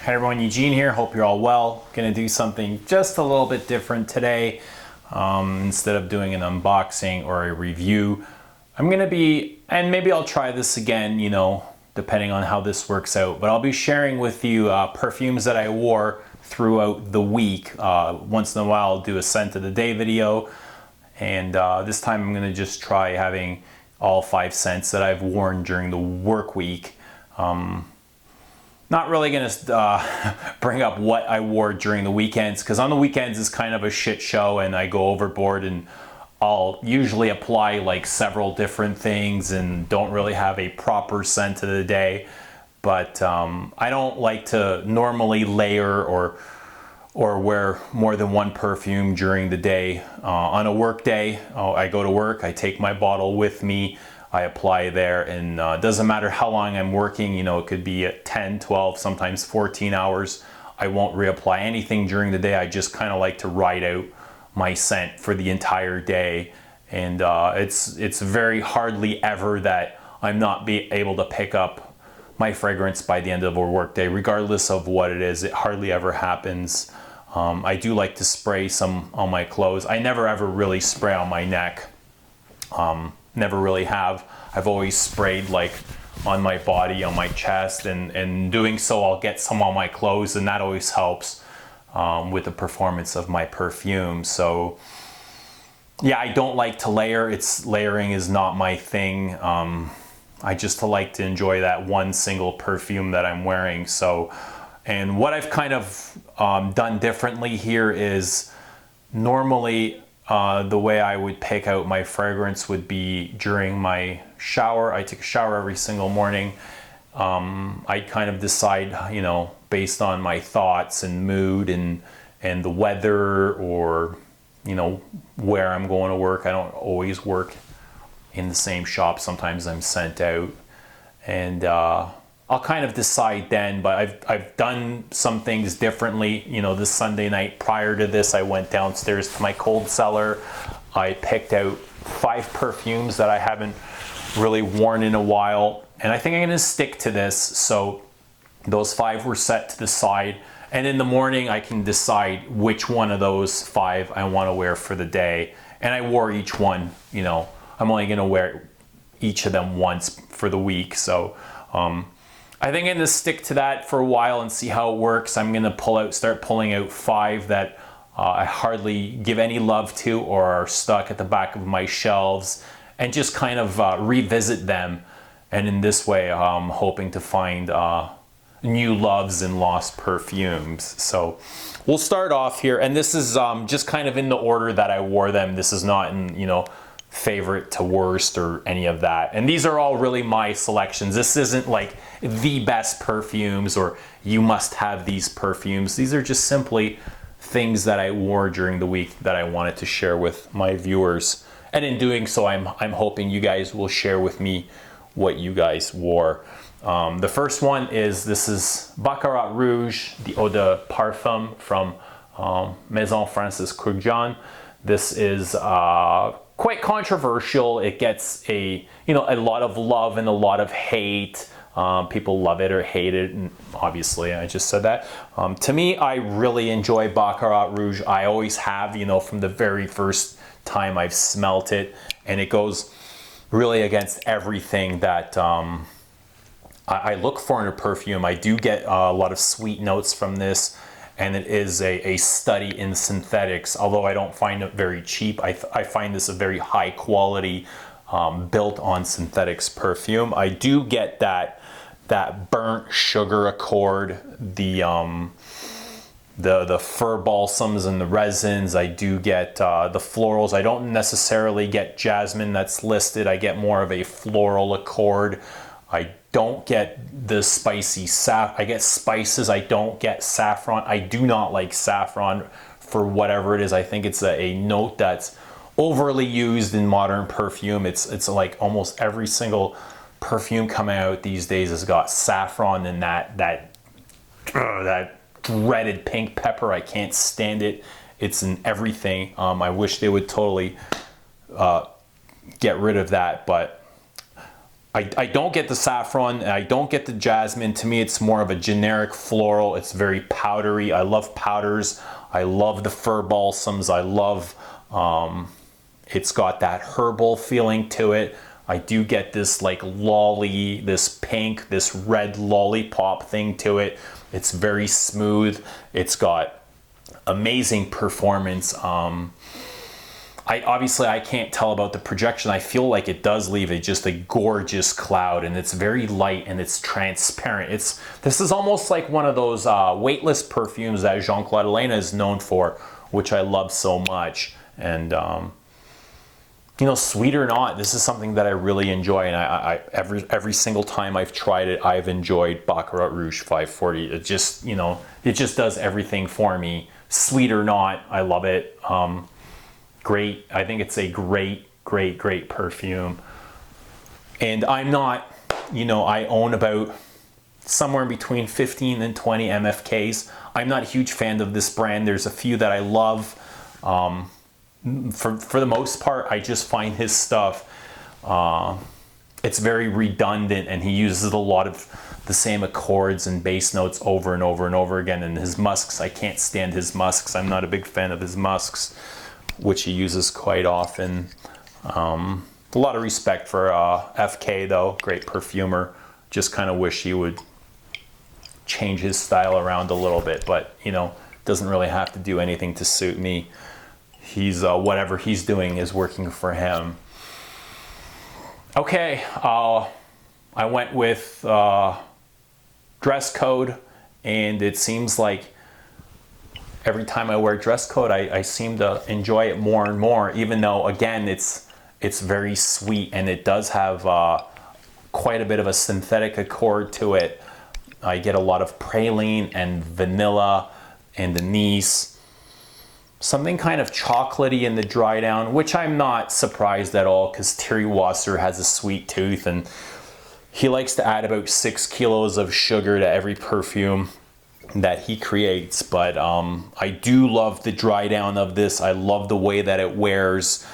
Hi everyone, Eugene here. Hope you're all well. Gonna do something just a little bit different today. Instead of doing an unboxing or a review, I'm gonna be, and maybe I'll try this again, you know, depending on how this works out, but I'll be sharing with you perfumes that I wore throughout the week. Once in a while I'll do a scent of the day video, and this time I'm gonna just try having all 5 scents that I've worn during the work week. Not really gonna bring up what I wore during the weekends, because on the weekends it's kind of a shit show and I go overboard, and I'll usually apply like several different things and don't really have a proper scent of the day. But I don't like to normally layer or wear more than one perfume during the day. On a work day, I go to work, I take my bottle with me, I apply there, and it doesn't matter how long I'm working, you know, it could be at 10, 12, sometimes 14 hours. I won't reapply anything during the day. I just kind of like to ride out my scent for the entire day. And it's very hardly ever that I'm not able to pick up my fragrance by the end of a work day, regardless of what it is. It hardly ever happens. I do like to spray some on my clothes. I never ever really spray on my neck. Never really have. I've always sprayed like on my body, on my chest, and doing so I'll get some on my clothes, and that always helps with the performance of my perfume. So yeah, I don't like to layer. Layering is not my thing. I just like to enjoy that one single perfume that I'm wearing. So, and what I've kind of done differently here is normally the way I would pick out my fragrance would be during my shower. I take a shower every single morning. I kind of decide, you know, based on my thoughts and mood and the weather, or, you know, where I'm going to work. I don't always work in the same shop. Sometimes I'm sent out, and I'll kind of decide then. But I've done some things differently. You know, this Sunday night prior to this, I went downstairs to my cold cellar. I picked out 5 perfumes that I haven't really worn in a while, and I think I'm gonna stick to this. So those 5 were set to the side, and in the morning I can decide which one of those 5 I want to wear for the day. And I wore each one. You know, I'm only gonna wear each of them once for the week. So I think I'm gonna stick to that for a while and see how it works. I'm gonna start pulling out 5 that I hardly give any love to, or are stuck at the back of my shelves, and just kind of revisit them. And in this way, I'm hoping to find new loves and lost perfumes. So we'll start off here, and this is just kind of in the order that I wore them. This is not in, you know, favorite to worst or any of that. And these are all really my selections. This isn't like the best perfumes or you must have these perfumes. These are just simply things that I wore during the week that I wanted to share with my viewers. And in doing so, I'm hoping you guys will share with me what you guys wore. The first one is, this is Baccarat Rouge, the Eau de Parfum from Maison Francis Kurkdjian. This is quite controversial. It gets a lot of love and a lot of hate. People love it or hate it, and obviously I just said that. To me, I really enjoy Baccarat Rouge. I always have, you know, from the very first time I've smelt it, and it goes really against everything that I look for in a perfume. I do get a lot of sweet notes from this, and it is a study in synthetics. Although I don't find it very cheap, I find this a very high quality built on synthetics perfume. I do get that burnt sugar accord, the fir balsams and the resins. I do get the florals. I don't necessarily get jasmine that's listed. I get more of a floral accord. I don't get the spicy I get spices. I don't get saffron. I do not like saffron for whatever it is. I think it's a note that's overly used in modern perfume. It's like almost every single perfume coming out these days has got saffron and that dreaded pink pepper. I can't stand it. It's in everything. I wish they would totally get rid of that, but I don't get the saffron, I don't get the jasmine. To me, it's more of a generic floral. It's very powdery. I love powders. I love the fir balsams. I love, it's got that herbal feeling to it. I do get this like lolly, this pink, this red lollipop thing to it. It's very smooth. It's got amazing performance. I can't tell about the projection. I feel like it does leave just a gorgeous cloud, and it's very light and it's transparent. This is almost like one of those weightless perfumes that Jean-Claude Elena is known for, which I love so much. And you know, sweet or not, this is something that I really enjoy, and I every single time I've tried it, I've enjoyed Baccarat Rouge 540. It just, you know, it just does everything for me. Sweet or not, I love it. Great. I think it's a great perfume. And I'm not, you know, I own about somewhere between 15 and 20 MFKs. I'm not a huge fan of this brand. There's a few that I love. For the most part, I just find his stuff, it's very redundant, and he uses a lot of the same accords and bass notes over and over and over again. And his musks, I can't stand his musks. I'm not a big fan of his musks, which he uses quite often. A lot of respect for FK though, great perfumer. Just kind of wish he would change his style around a little bit, but you know, doesn't really have to do anything to suit me. He's whatever he's doing is working for him. Okay, I went with dress code, and it seems like every time I wear dress code, I seem to enjoy it more and more, even though, again, it's very sweet, and it does have quite a bit of a synthetic accord to it. I get a lot of praline and vanilla and anise. Something kind of chocolatey in the dry down, which I'm not surprised at all, because Thierry Wasser has a sweet tooth, and he likes to add about 6 kilos of sugar to every perfume that he creates. But I do love the dry down of this. I love the way that it wears.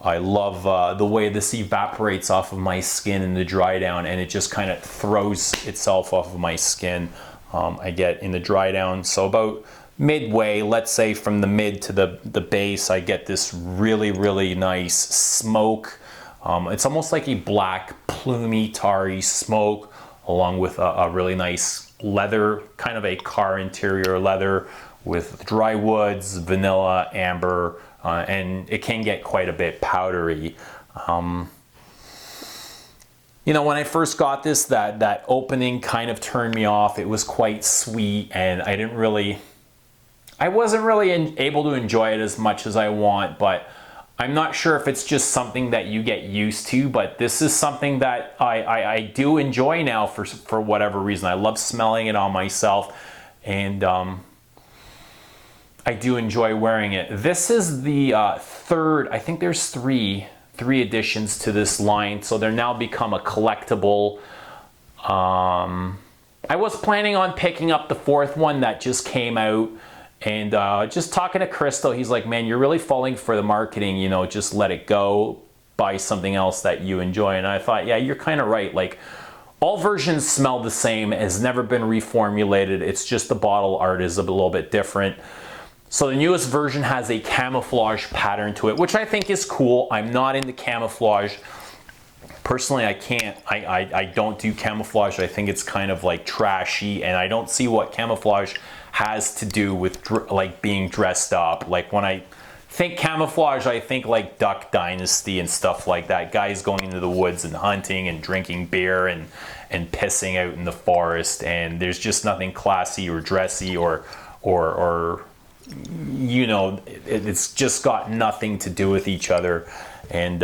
I love the way this evaporates off of my skin in the dry down, and it just kind of throws itself off of my skin. I get in the dry down, so about midway, let's say from the mid to the base, I get this really nice smoke. It's almost like a black plumy tarry smoke, along with a really nice leather, kind of a car interior leather with dry woods, vanilla, amber, and it can get quite a bit powdery. You know, when I first got this, that opening kind of turned me off. It was quite sweet, and I wasn't really able to enjoy it as much as I want, but I'm not sure if it's just something that you get used to, but this is something that I do enjoy now for whatever reason. I love smelling it on myself, and I do enjoy wearing it. This is the third, I think there's three additions to this line, so they're now become a collectible. I was planning on picking up the fourth one that just came out, and just talking to Crystal, he's like, man, you're really falling for the marketing, you know, just let it go, buy something else that you enjoy. And I thought, yeah, you're kind of right. Like, all versions smell the same, has never been reformulated. It's just the bottle art is a little bit different. So the newest version has a camouflage pattern to it, which I think is cool. I'm not into camouflage. Personally, I don't do camouflage. I think it's kind of like trashy, and I don't see what camouflage has to do with like being dressed up. Like, when I think camouflage, I think like Duck Dynasty and stuff like that. Guys going into the woods and hunting and drinking beer and pissing out in the forest, and there's just nothing classy or dressy or you know, it's just got nothing to do with each other. And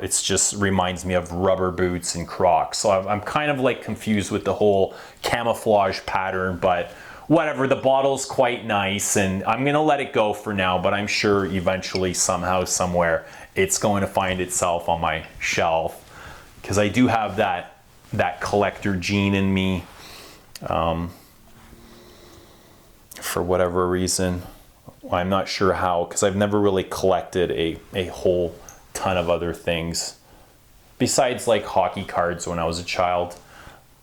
it's just reminds me of rubber boots and Crocs. So I'm kind of like confused with the whole camouflage pattern, but whatever, the bottle's quite nice, and I'm gonna let it go for now, but I'm sure eventually, somehow, somewhere, it's going to find itself on my shelf, because I do have that collector gene in me, for whatever reason. I'm not sure how, because I've never really collected a whole ton of other things. besides like hockey cards when I was a child.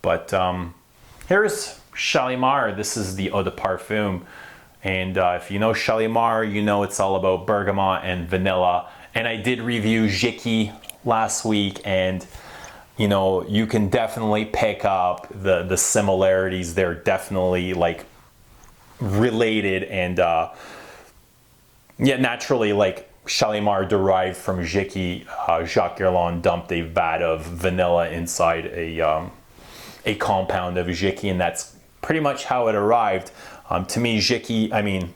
But here's Shalimar. This is the Eau de Parfum. And if you know Shalimar, you know it's all about bergamot and vanilla. And I did review Jiki last week, and you know, you can definitely pick up the similarities. They're definitely like related, and yeah, naturally, like Shalimar derived from Jiki. Jacques Guerlain dumped a vat of vanilla inside a compound of Jiki, and that's pretty much how it arrived. To me, Jiki, I mean,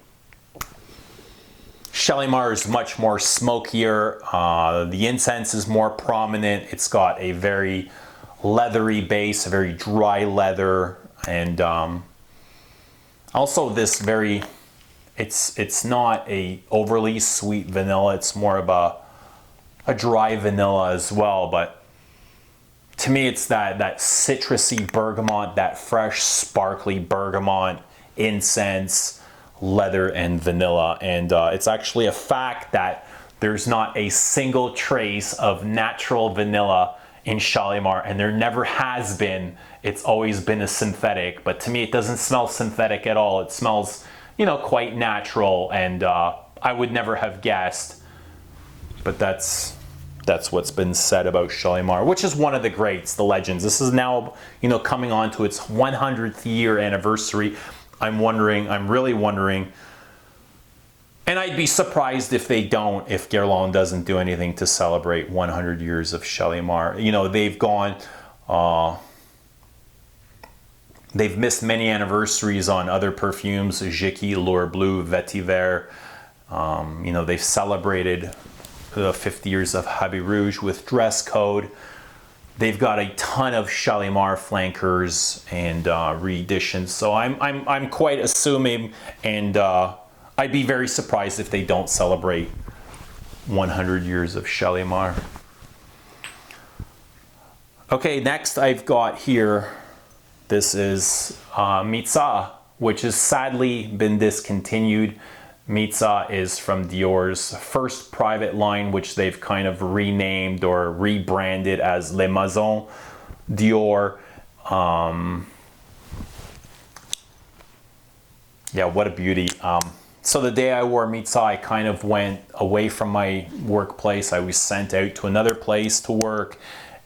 Shalimar is much more smokier. The incense is more prominent. It's got a very leathery base, a very dry leather, and also this very, it's not a overly sweet vanilla. It's more of a dry vanilla as well. But to me, it's that citrusy bergamot, that fresh, sparkly bergamot, incense, leather, and vanilla. And it's actually a fact that there's not a single trace of natural vanilla in Shalimar, and there never has been. It's always been a synthetic, but to me it doesn't smell synthetic at all. It smells, you know, quite natural, and I would never have guessed, but that's what's been said about Shalimar, which is one of the greats, the legends. This is now, you know, coming on to its 100th year anniversary. I'm really wondering, and I'd be surprised if they don't, if Guerlain doesn't do anything to celebrate 100 years of Shalimar. You know, they've gone, they've missed many anniversaries on other perfumes, Jiki, L'Or Bleu, Vetiver. You know, they've celebrated the 50 years of Habit Rouge with dress code. They've got a ton of Shalimar flankers and reeditions, so I'm quite assuming, and I'd be very surprised if they don't celebrate 100 years of Shalimar. Okay, next I've got here, this is Mitzah, which has sadly been discontinued. Mitzah is from Dior's first private line, which they've kind of renamed or rebranded as Les Maisons Dior. Yeah, what a beauty. So the day I wore Mitzah, I kind of went away from my workplace. I was sent out to another place to work,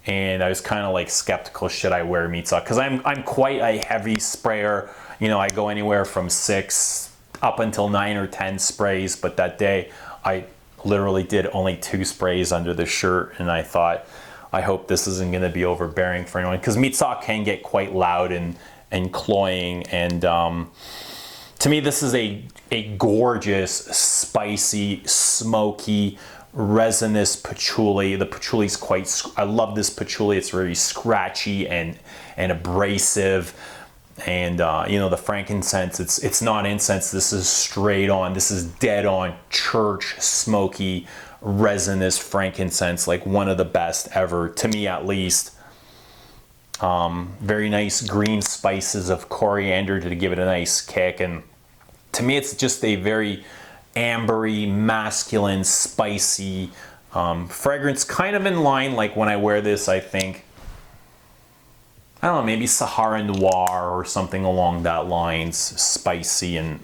and I was kind of like skeptical, should I wear Mitzah? Because I'm quite a heavy sprayer. You know, I go anywhere from 6 up until 9 or 10 sprays, but that day I literally did only 2 sprays under the shirt, and I thought, I hope this isn't going to be overbearing for anyone, because Mitzah can get quite loud and cloying, and to me this is a gorgeous, spicy, smoky, resinous patchouli. The patchouli is quite, I love this patchouli. It's very scratchy and abrasive. And you know, the frankincense, it's not incense, this is straight on, this is dead on church smoky resinous frankincense, like one of the best ever, to me at least. Very nice green spices of coriander to give it a nice kick, and to me it's just a very ambery, masculine, spicy fragrance, kind of in line, like when I wear this, I think, I don't know, maybe Sahara Noir or something along that lines, spicy and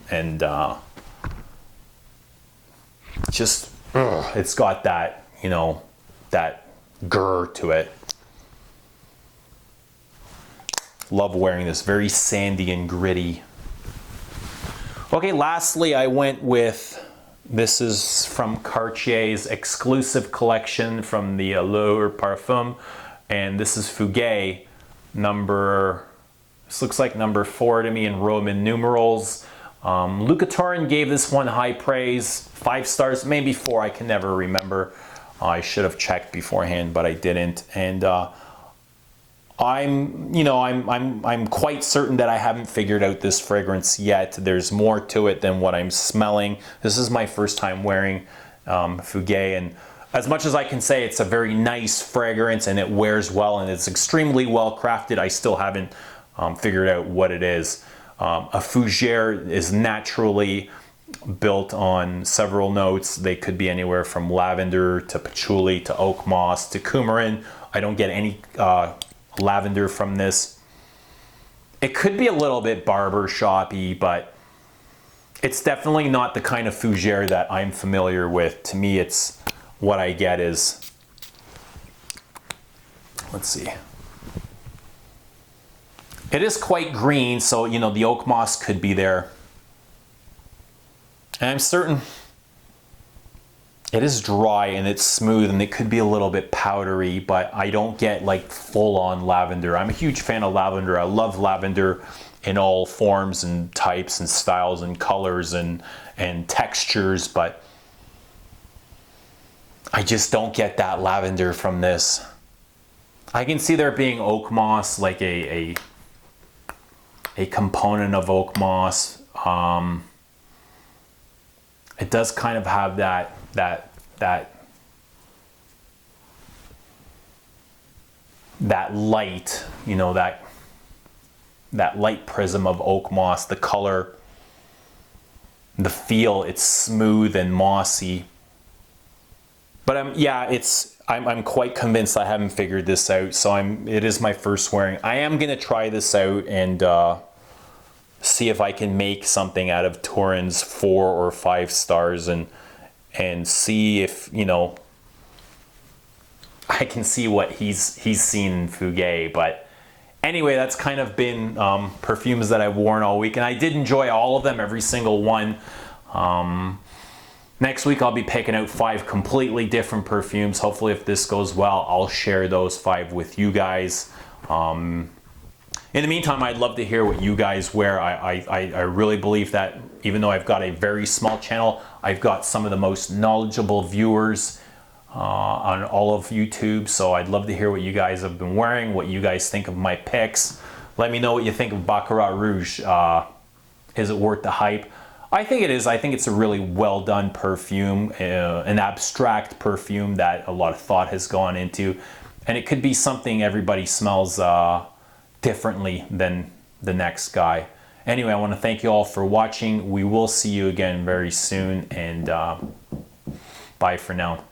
just, it's got that, you know, that grr to it. Love wearing this, very sandy and gritty. Okay, lastly, I went with, this is from Cartier's exclusive collection from the L'Eau de Parfum, and this is Fougere. This looks like number 4 to me in Roman numerals. Luca Torin gave this one high praise, 5 stars, maybe 4, I can never remember. I should have checked beforehand, but I didn't. And I'm quite certain that I haven't figured out this fragrance yet. There's more to it than what I'm smelling. This is my first time wearing Fougere, and as much as I can say it's a very nice fragrance and it wears well and it's extremely well crafted, I still haven't figured out what it is. A Fougere is naturally built on several notes. They could be anywhere from lavender to patchouli to oak moss to coumarin, I don't get any lavender from this. It could be a little bit barber shoppy, but it's definitely not the kind of fougere that I'm familiar with. To me, it's what I get is, let's see. It is quite green, so you know the oak moss could be there. And I'm certain it is dry and it's smooth and it could be a little bit powdery, but I don't get like full-on lavender. I'm a huge fan of lavender. I love lavender in all forms and types and styles and colors and textures, but I just don't get that lavender from this. I can see there being oak moss, like a component of oak moss. It does kind of have that light, you know, that light prism of oak moss, the color, the feel, it's smooth and mossy. But I'm quite convinced I haven't figured this out, so it is my first wearing. I am gonna try this out and see if I can make something out of Turin's 4 or 5 stars and see if, you know, I can see what he's seen in Fougere. But anyway, that's kind of been perfumes that I've worn all week, and I did enjoy all of them, every single one. Next week I'll be picking out 5 completely different perfumes. Hopefully, if this goes well, I'll share those 5 with you guys. In the meantime, I'd love to hear what you guys wear. I really believe that even though I've got a very small channel, I've got some of the most knowledgeable viewers on all of YouTube. So I'd love to hear what you guys have been wearing, what you guys think of my picks. Let me know what you think of Baccarat Rouge. Is it worth the hype? I think it is. I think it's a really well done perfume, an abstract perfume that a lot of thought has gone into. And it could be something everybody smells differently than the next guy. Anyway, I want to thank you all for watching. We will see you again very soon, and bye for now.